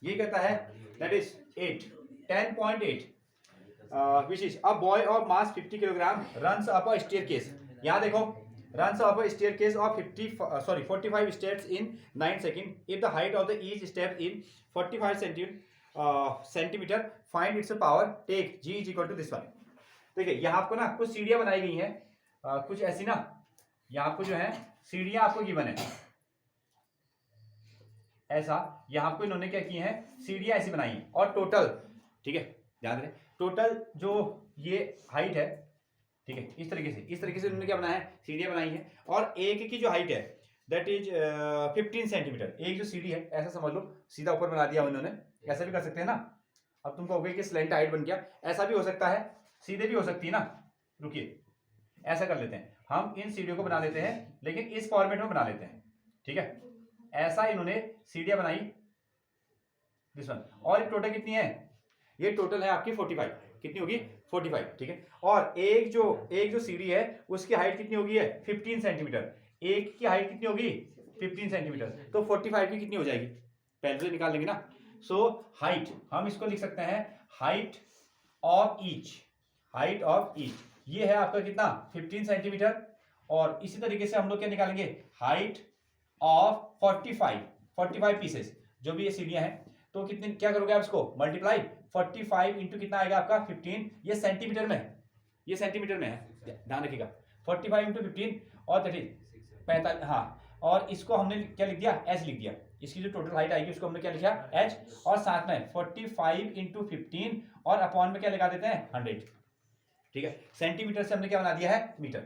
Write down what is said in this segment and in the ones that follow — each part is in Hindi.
ये कहता है that is 10.8 which is a boy of mass 50 kilogram runs up a staircase. यहाँ देखो runs up a staircase of 45 steps in 9 seconds. If the height of the each step in 45 centimeter, find its power. Take g is equal to this one. देखिए यहाँ आपको ना कुछ सीढ़ियां बनाई गई हैं, कुछ ऐसी ना, यहाँ आपको जो है सीढ़ियां आपको गिवन है ऐसा, यहाँ आपको इन्होंने क्या की है, सीढ़ियां ऐसी बनाई है और टोटल, ठीक है ध्यान रखें, टोटल जो ये हाइट है, ठीक है इस तरीके से उन्होंने क्या बनाया है, सीढ़ियां बनाई है और एक की जो हाइट है दैट इज 15 सेंटीमीटर। एक जो सीढ़ी है ऐसा समझ लो, सीधा ऊपर बना दिया उन्होंने, ऐसा भी कर सकते हैं ना। अब तुम कहोगे कि स्लैंट हाइट बन गया, ऐसा भी हो सकता है, सीधे भी हो सकती है ना। रुकिए ऐसा कर लेते हैं, हम इन सीढ़ियों को बना लेते हैं लेकिन इस फॉर्मेट में बना लेते हैं, ठीक है। ऐसा इन्होंने सीढ़ियां बनाई दिस वन, और ये टोटल कितनी है, ये टोटल है आपकी 45, कितनी होगी 45, ठीक है। और एक जो सीढ़ी है उसकी हाइट कितनी होगी है 15 सेंटीमीटर, एक की हाइट कितनी होगी 15 सेंटीमीटर, तो 45 की कितनी हो जाएगी, पहले से निकाल लेंगे ना। सो हाइट हम इसको लिख सकते हैं height of each, height of each ये है आपका कितना 15 सेंटीमीटर। और इसी तरीके से हम लोग क्या निकालेंगे, हाइट ऑफ 45 पीसेस, जो भी ये सीढ़ियां हैं, तो कितने क्या करोगे आप इसको मल्टीप्लाई 45 इंटू कितना आएगा आपका 15, ये सेंटीमीटर में है, ये सेंटीमीटर में है, ध्यान रखिएगा 45 इंटू 15 और 45, हाँ। और इसको हमने क्या लिख दिया, एच लिख दिया, इसकी जो टोटल हाइट आएगी उसको हमने क्या लिखा एच, और साथ में 45 इंटू 15 और अपॉन में क्या लगा देते हैं 100, ठीक है। सेंटीमीटर से हमने क्या बना दिया है मीटर।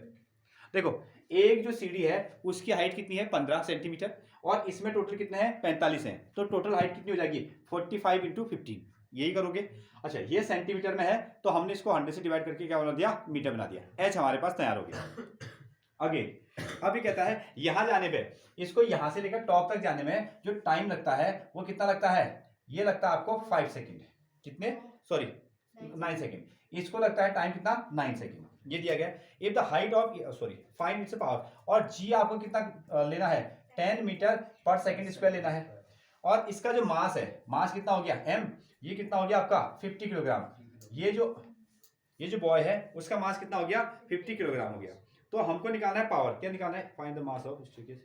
देखो एक जो सीढ़ी है उसकी हाइट कितनी है 15 सेंटीमीटर और इसमें टोटल कितने हैं 45 हैं, तो टोटल हाइट कितनी हो जाएगी 45 इंटू 15, यही करोगे। अच्छा ये सेंटीमीटर में है तो हमने इसको 100 से डिवाइड करके क्या बना दिया, मीटर बना दिया, एच हमारे पास तैयार हो गया। आगे अभी कहता है यहां जाने पे, इसको यहां से लेकर टॉप तक जाने में जो टाइम लगता है वो कितना लगता है, ये लगता है आपको 5 सेकेंड, कितने 9 सेकेंड, इसको लगता है टाइम कितना 9 सेकेंड, ये दिया गया। If the height of find its power, और जी आपको कितना लेना है 10 मीटर पर सेकेंड स्क्वायर लेना है, और इसका जो मास है, मास कितना हो गया m, ये कितना हो गया आपका 50 किलोग्राम, ये जो बॉय है उसका मास कितना हो गया 50 किलोग्राम हो गया। तो हमको निकालना है पावर, क्या निकालना है, find the mass of stickage,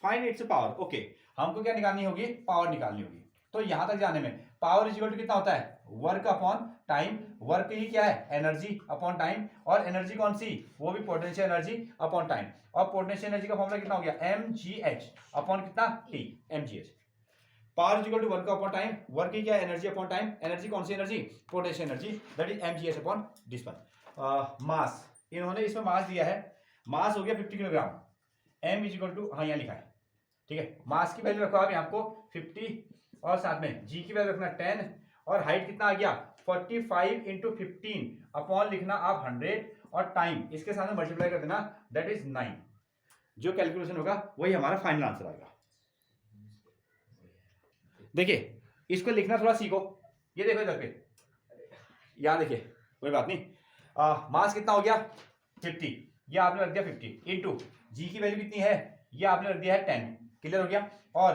find its power, okay हमको क्या निकालनी होगी, पावर निकालनी होगी। तो यहां तक जाने में पावर इज इक्वल टू कितना होता है, वर्क अपॉन टाइम, वर्क ही क्या है एनर्जी अपॉन टाइम, और एनर्जी कौन सी, वो भी पोटेंशियल एनर्जी अपॉन टाइम, और पोटेंशियल एनर्जी का फॉर्मूला कितना हो गया mgh अपॉन कितना t, mgh। Power is equal to work upon time, work ही क्या है एनर्जी अपॉन टाइम, एनर्जी कौन सी energy, potential energy, that is mgh upon this one. Mass इन्होंने इसमें मास दिया है, मास हो गया 50 kilogram, m is equal to, हाँ यहाँ लिखा है, ठीक है। मास की वैल्यू रखो आप यहाँ आपको 50 और साथ में g की वैल्यू रखना 10, और हाइट कितना आ गया 45 इंटू 15 अपॉन लिखना आप 100, और टाइम इसके साथ में मल्टीप्लाई कर देना दैट इज 9। जो कैलकुलेशन होगा वही हमारा फाइनल आंसर आएगा। देखिए इसको लिखना थोड़ा सीखो, ये देखो इधर पे, यहाँ देखिए कोई बात नहीं, मास कितना हो गया 50, ये आपने रख दिया 50 इंटू जी की वैल्यू कितनी है, ये आपने रख दिया है 10, क्लियर हो गया। और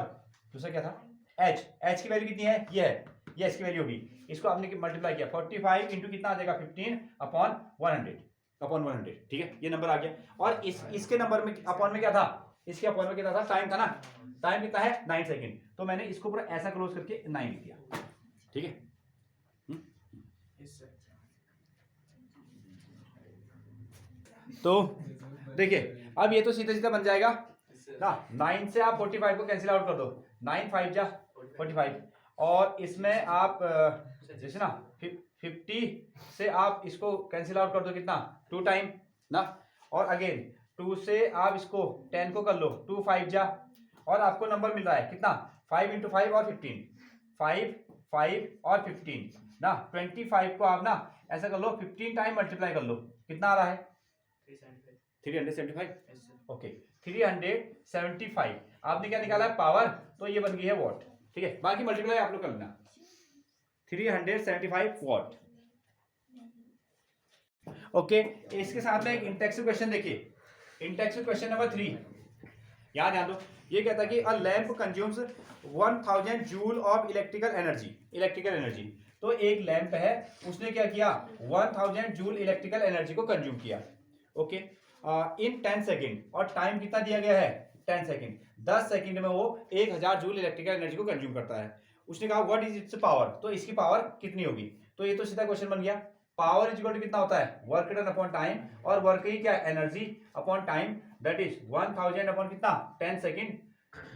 दूसरा क्या था एच की वैल्यू कितनी है, ये है, ये एच की वैल्यू होगी, इसको आपने मल्टीप्लाई किया 45 इंटू कितना आ जाएगा 15 अपॉन 100, ठीक है ये नंबर आ गया। और इसके नंबर में अपॉन में क्या था, इसके अपॉन में क्या था, टाइम था ना, टाइम कितना है 9 सेकेंड, तो मैंने इसको पूरा ऐसा क्लोज करके 9 लिख दिया, ठीक है। तो देखिए अब ये तो सीधा सीधा बन जाएगा ना, 9 से आप 45 को कैंसिल आउट कर दो, 9 5 जा 45, और इसमें आप जैसे ना 50 से आप इसको कैंसिल आउट कर दो कितना 2 टाइम ना, और अगेन 2 से आप इसको 10 को कर लो 2 5 जा, और आपको नंबर मिल रहा है कितना 5 इंटू 5 और 15, 5 5 और 15 ना, 25 को आप ना ऐसा कर लो 15 टाइम मल्टीप्लाई कर लो, कितना आ रहा है 375, ओके 375 आपने क्या निकाला है पावर, तो ये बन गई है वॉट, ठीक है। बाकी मल्टीप्लाई आप लोग कर लेना 375 वॉट, ओके। इसके साथ में एक इंटेक्सिव क्वेश्चन देखिए, इंटेक्सिव क्वेश्चन नंबर 3, यहाँ ध्यान दो, ये कहता है कि a lamp consumes 1000 joule of electrical energy. तो एक लैंप है, उसने क्या किया, 1000 जूल इलेक्ट्रिकल एनर्जी को कंज्यूम किया। ओके, इन 10 सेकेंड, और टाइम कितना दिया गया है, 10 सेकेंड। 10 सेकेंड में वो 1000 जूल इलेक्ट्रिकल एनर्जी को कंज्यूम करता है। उसने कहा व्हाट इज इट्स पावर, तो इसकी पावर कितनी होगी। तो ये तो सीधा क्वेश्चन बन गया, पावर इज इक्वल टू कितना होता है, वर्क डन अपॉन टाइम, और वर्क की क्या, energy upon time, that is 1000 upon कितना, 10 सेकेंड।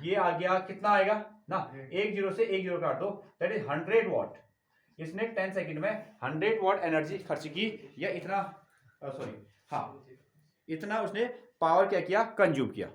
ये आ गया, कितना आएगा ना, 1 0 से 1 0 काट दो, दैट इज 100 वॉट। इसने 10 सेकेंड में 100 वॉट एनर्जी खर्च की, या इतना, सॉरी हाँ, इतना उसने पावर क्या किया, कंज्यूम किया।